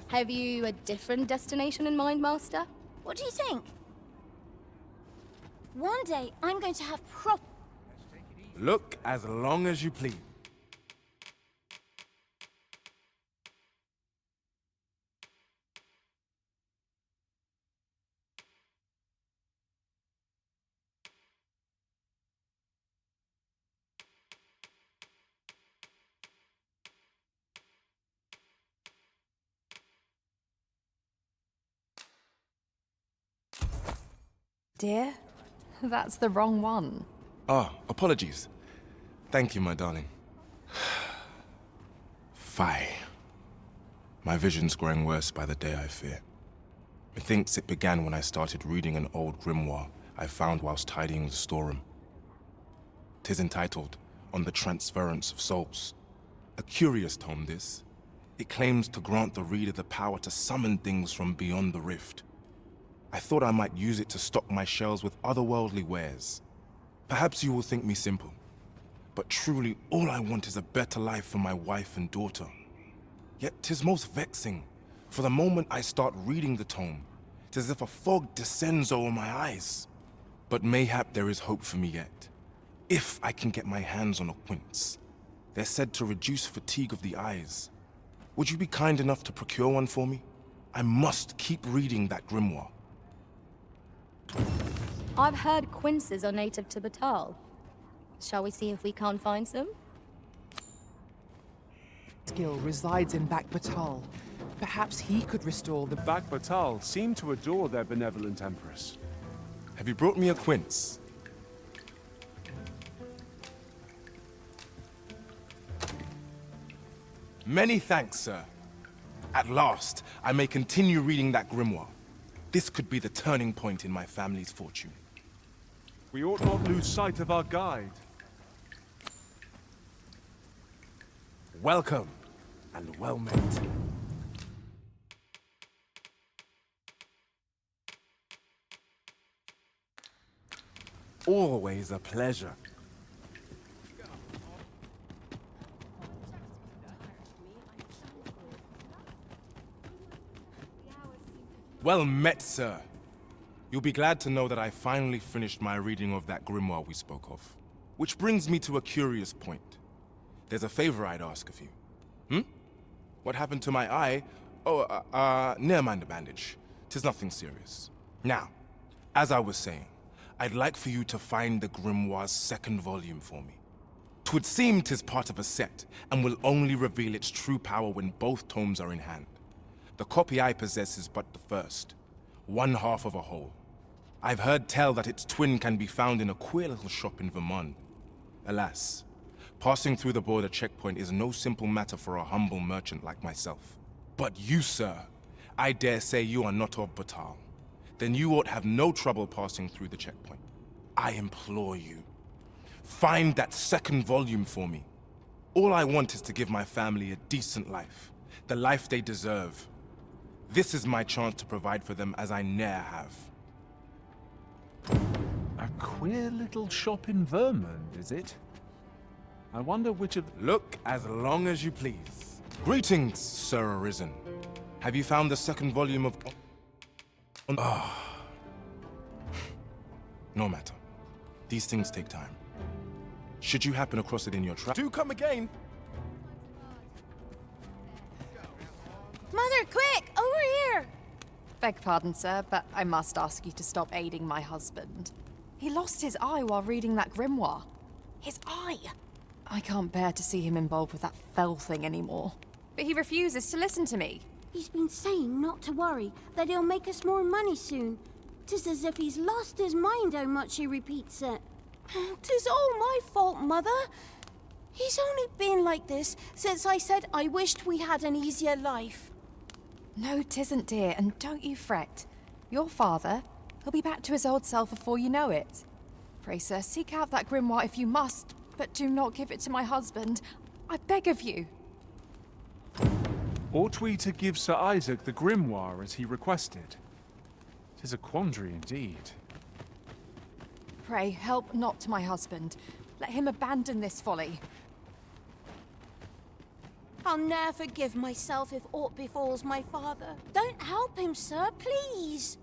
Have you a different destination in mind, Master? What do you think? One day, I'm going to have Look as long as you please. Dear, that's the wrong one. Ah, apologies. Thank you, my darling. Fie. My vision's growing worse by the day, I fear. Methinks it began when I started reading an old grimoire I found whilst tidying the storeroom. 'Tis entitled, On the Transference of Souls. A curious tome, this. It claims to grant the reader the power to summon things from beyond the rift. I thought I might use it to stock my shelves with otherworldly wares. Perhaps you will think me simple, but truly all I want is a better life for my wife and daughter. Yet 'tis most vexing, for the moment I start reading the tome, 'tis as if a fog descends over my eyes. But mayhap there is hope for me yet, if I can get my hands on a quince. They're said to reduce fatigue of the eyes. Would you be kind enough to procure one for me? I must keep reading that grimoire. I've heard quinces are native to Batal. Shall we see if we can't find some? Skill resides in Batal. Perhaps he could restore the... Batal seem to adore their benevolent empress. Have you brought me a quince? Many thanks, sir. At last, I may continue reading that grimoire. This could be the turning point in my family's fortune. We ought not lose sight of our guide. Welcome, and well met. Always a pleasure. Well met, sir. You'll be glad to know that I finally finished my reading of that grimoire we spoke of. Which brings me to a curious point. There's a favor I'd ask of you. What happened to my eye? Oh, never mind the bandage. 'Tis nothing serious. Now, as I was saying, I'd like for you to find the grimoire's second volume for me. 'Twould seem 'tis part of a set, and will only reveal its true power when both tomes are in hand. The copy I possess is but the first, one half of a whole. I've heard tell that its twin can be found in a queer little shop in Vermont. Alas, passing through the border checkpoint is no simple matter for a humble merchant like myself. But you, sir, I dare say you are not of Batal. Then you ought have no trouble passing through the checkpoint. I implore you, find that second volume for me. All I want is to give my family a decent life, the life they deserve. This is my chance to provide for them as I ne'er have. A queer little shop in Vermont, is it? I wonder which of... Look as long as you please. Greetings, Sir Arisen. Have you found the second volume of... No matter. These things take time. Should you happen across it in your trap, do come again! Mother, quick! Over here! Beg pardon, sir, but I must ask you to stop aiding my husband. He lost his eye while reading that grimoire. His eye! I can't bear to see him involved with that fell thing anymore. But he refuses to listen to me. He's been saying not to worry, that he'll make us more money soon. 'Tis as if he's lost his mind how much he repeats it. 'Tis all my fault, Mother. He's only been like this since I said I wished we had an easier life. No, 'tisn't, dear, and don't you fret. Your father, he'll be back to his old self before you know it. Pray, sir, seek out that grimoire if you must, but do not give it to my husband. I beg of you. Ought we to give Sir Isaac the grimoire as he requested? 'Tis a quandary indeed. Pray, help not to my husband. Let him abandon this folly. I'll ne'er forgive myself if aught befalls my father. Don't help him, sir, please.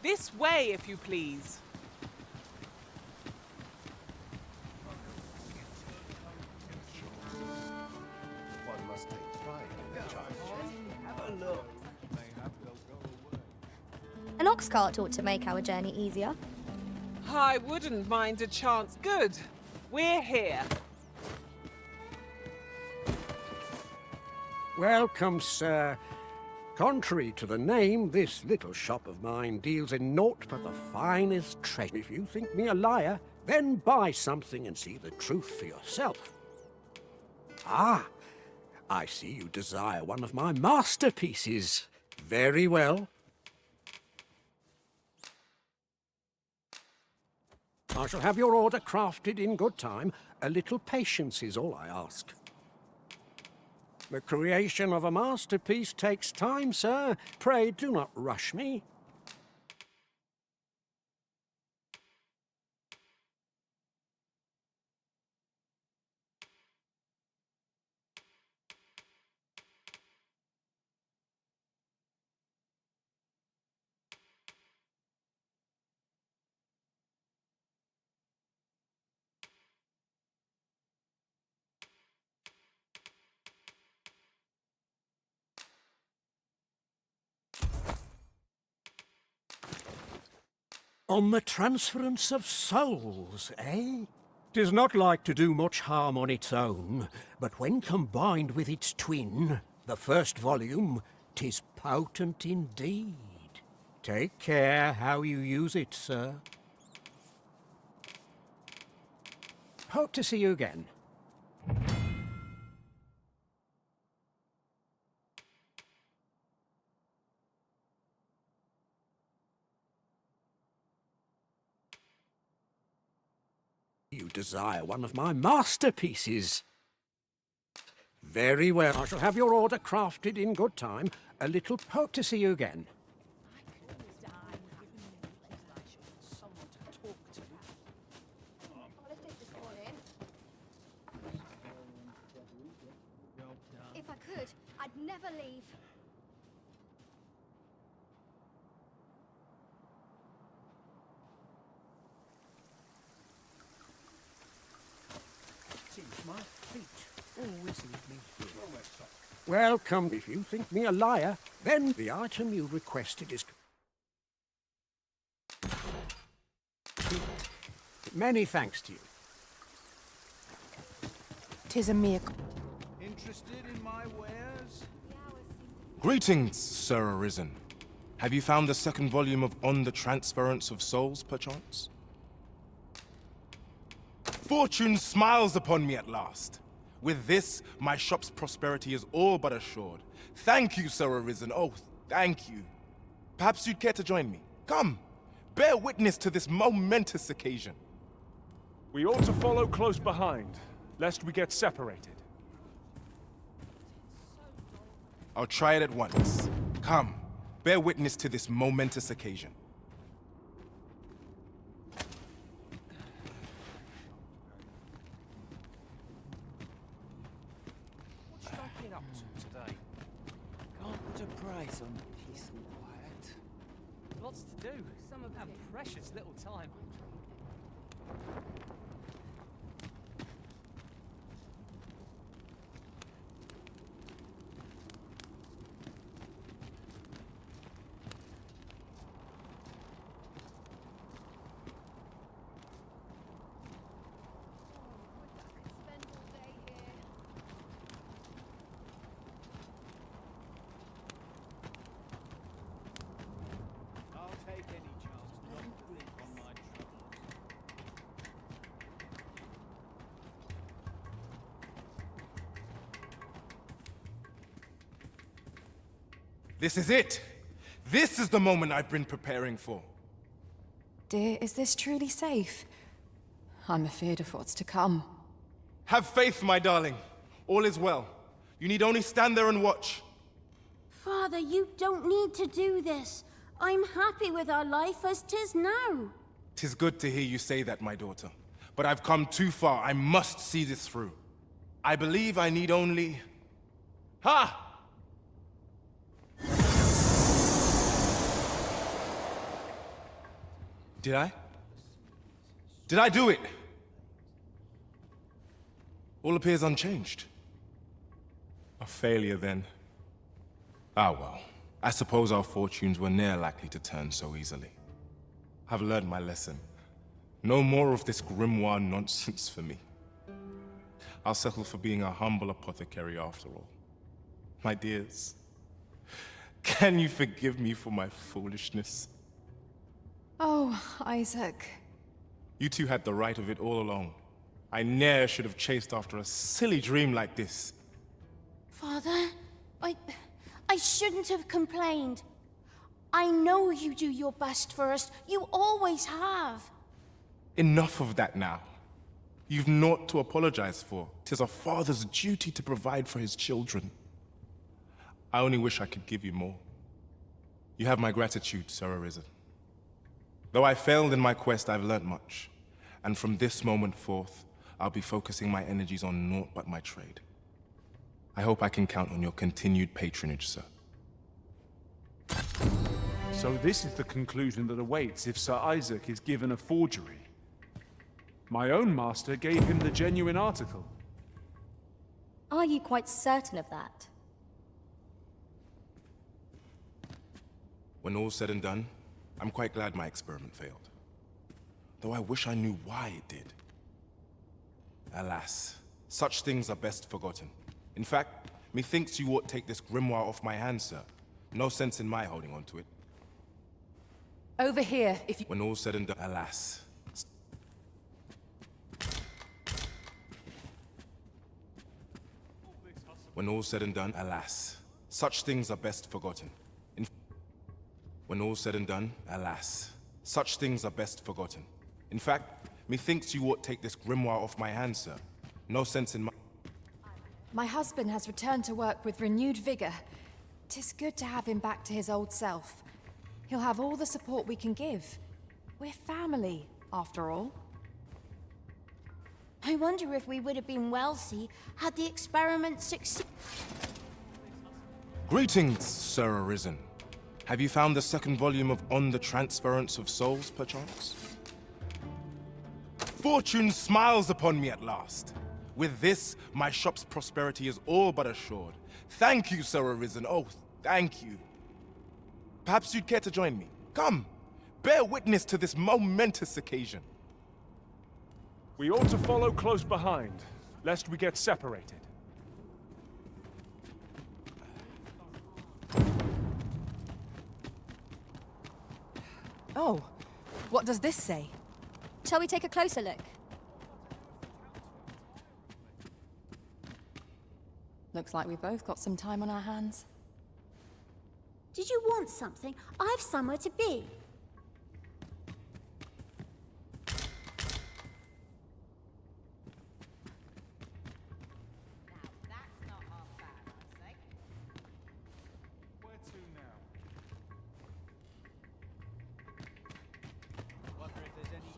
This way, if you please. One must take pride in their charge. Have a look. An ox cart ought to make our journey easier. I wouldn't mind a chance. Good. We're here. Welcome, sir. Contrary to the name, this little shop of mine deals in naught but the finest treasure. If you think me a liar, then buy something and see the truth for yourself. Ah, I see you desire one of my masterpieces. Very well. I shall have your order crafted in good time. A little patience is all I ask. The creation of a masterpiece takes time, sir. Pray do not rush me. On the transference of souls, eh? 'Tis not like to do much harm on its own, but when combined with its twin, the first volume, 'tis potent indeed. Take care how you use it, sir. Hope to see you again. You desire one of my masterpieces. Very well. I shall have your order crafted in good time. A little hope to see you again. If I could, I'd never leave. Seems my feet always lead me here. Welcome. If you think me a liar, then the item you requested is... Many thanks to you. 'Tis a mere... Interested in my wares? Greetings, Sir Arisen. Have you found the second volume of On the Transference of Souls, perchance? Fortune smiles upon me at last. With this, my shop's prosperity is all but assured. Thank you, Sir Arisen. Oh, thank you. Perhaps you'd care to join me. Come, bear witness to this momentous occasion. We ought to follow close behind, lest we get separated. I'll try it at once. Come, bear witness to this momentous occasion. What should I get up to today? Can't put a price on peace and quiet. Lots to do. Some of that precious little time. I'll take any chance not to think on my troubles. This is it! This is the moment I've been preparing for. Dear, is this truly safe? I'm afeard of what's to come. Have faith, my darling. All is well. You need only stand there and watch. Father, you don't need to do this. I'm happy with our life as 'tis now. 'Tis good to hear you say that, my daughter. But I've come too far. I must see this through. I believe I need only... Ha! Did I? Did I do it? All appears unchanged. A failure, then. Ah, well. I suppose our fortunes were ne'er likely to turn so easily. I've learned my lesson. No more of this grimoire nonsense for me. I'll settle for being a humble apothecary after all. My dears, can you forgive me for my foolishness? Oh, Isaac. You two had the right of it all along. I ne'er should have chased after a silly dream like this. Father, I shouldn't have complained. I know you do your best for us. You always have. Enough of that now. You've naught to apologize for. 'Tis a father's duty to provide for his children. I only wish I could give you more. You have my gratitude, Sir Arisen. Though I failed in my quest, I've learnt much. And from this moment forth, I'll be focusing my energies on naught but my trade. I hope I can count on your continued patronage, sir. So this is the conclusion that awaits if Sir Isaac is given a forgery. My own master gave him the genuine article. Are you quite certain of that? When all's said and done, I'm quite glad my experiment failed. Though I wish I knew why it did. Alas, such things are best forgotten. In fact, methinks you ought take this grimoire off my hands, sir. No sense in my holding on to it. Over here, if you... When all's said and done, alas. When all's said and done, alas. Such things are best forgotten. When all's said and done, alas. Such things are best forgotten. In fact, methinks you ought take this grimoire off my hands, sir. No sense in my... My husband has returned to work with renewed vigor. 'Tis good to have him back to his old self. He'll have all the support we can give. We're family, after all. I wonder if we would have been wealthy had the experiment succeeded. Greetings, Sir Arisen. Have you found the second volume of On the Transference of Souls, perchance? Fortune smiles upon me at last. With this, my shop's prosperity is all but assured. Thank you, Sir Arisen. Oh, thank you. Perhaps you'd care to join me. Come, bear witness to this momentous occasion. We ought to follow close behind, lest we get separated. Oh, what does this say? Shall we take a closer look? Looks like we've both got some time on our hands. Did you want something? I've somewhere to be. Where to now? Wonder if there's any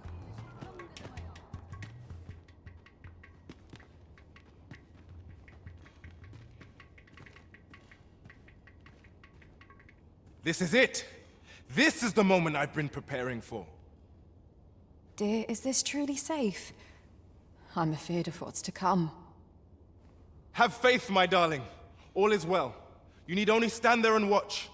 This is it. This is the moment I've been preparing for. Dear, is this truly safe? I'm afeard of what's to come. Have faith, my darling. All is well. You need only stand there and watch.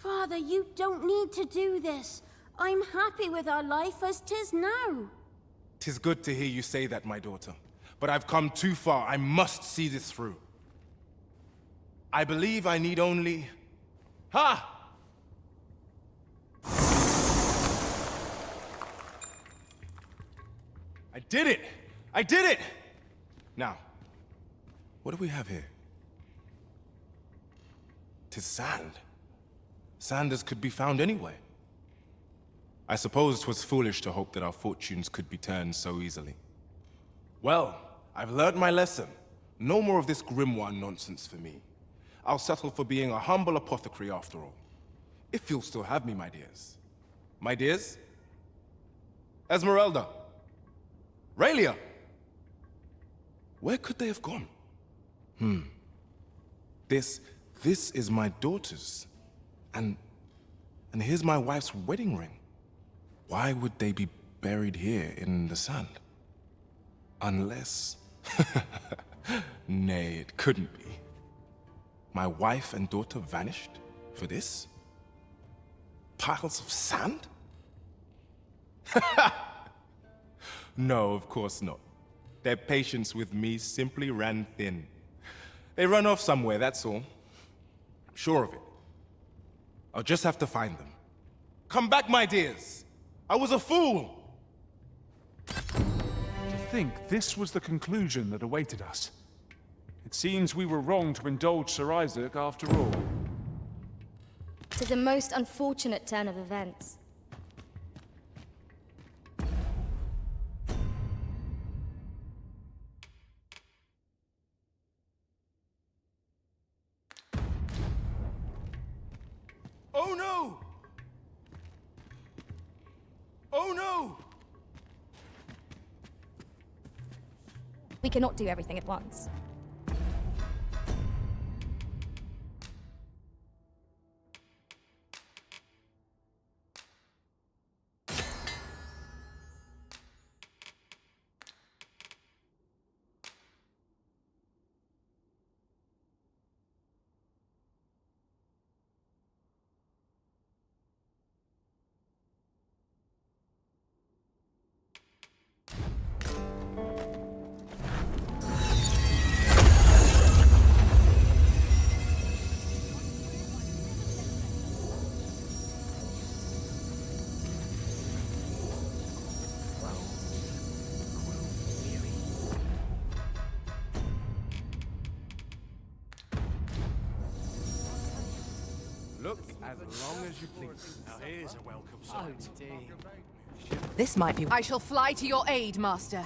Father, you don't need to do this. I'm happy with our life as 'tis now. 'Tis good to hear you say that, my daughter. But I've come too far. I must see this through. I believe I need only... Ha! I did it! I did it! Now, what do we have here? 'Tis sand. Sand as could be found anywhere. I suppose 'twas foolish to hope that our fortunes could be turned so easily. Well, I've learnt my lesson. No more of this grimoire nonsense for me. I'll settle for being a humble apothecary after all. If you'll still have me, my dears. My dears? Esmeralda? Raylia? Where could they have gone? This is my daughter's. And here's my wife's wedding ring. Why would they be buried here in the sand? Unless... Nay, it couldn't be. My wife and daughter vanished for this? Piles of sand? No, of course not. Their patience with me simply ran thin. They run off somewhere, that's all. I'm sure of it. I'll just have to find them. Come back, my dears! I was a fool! To think this was the conclusion that awaited us. It seems we were wrong to indulge Sir Isaac after all. 'Tis a most unfortunate turn of events. Oh no! Oh no! We cannot do everything at once. Look as long as you please. Now here's a welcome sight. This might be... I shall fly to your aid, Master.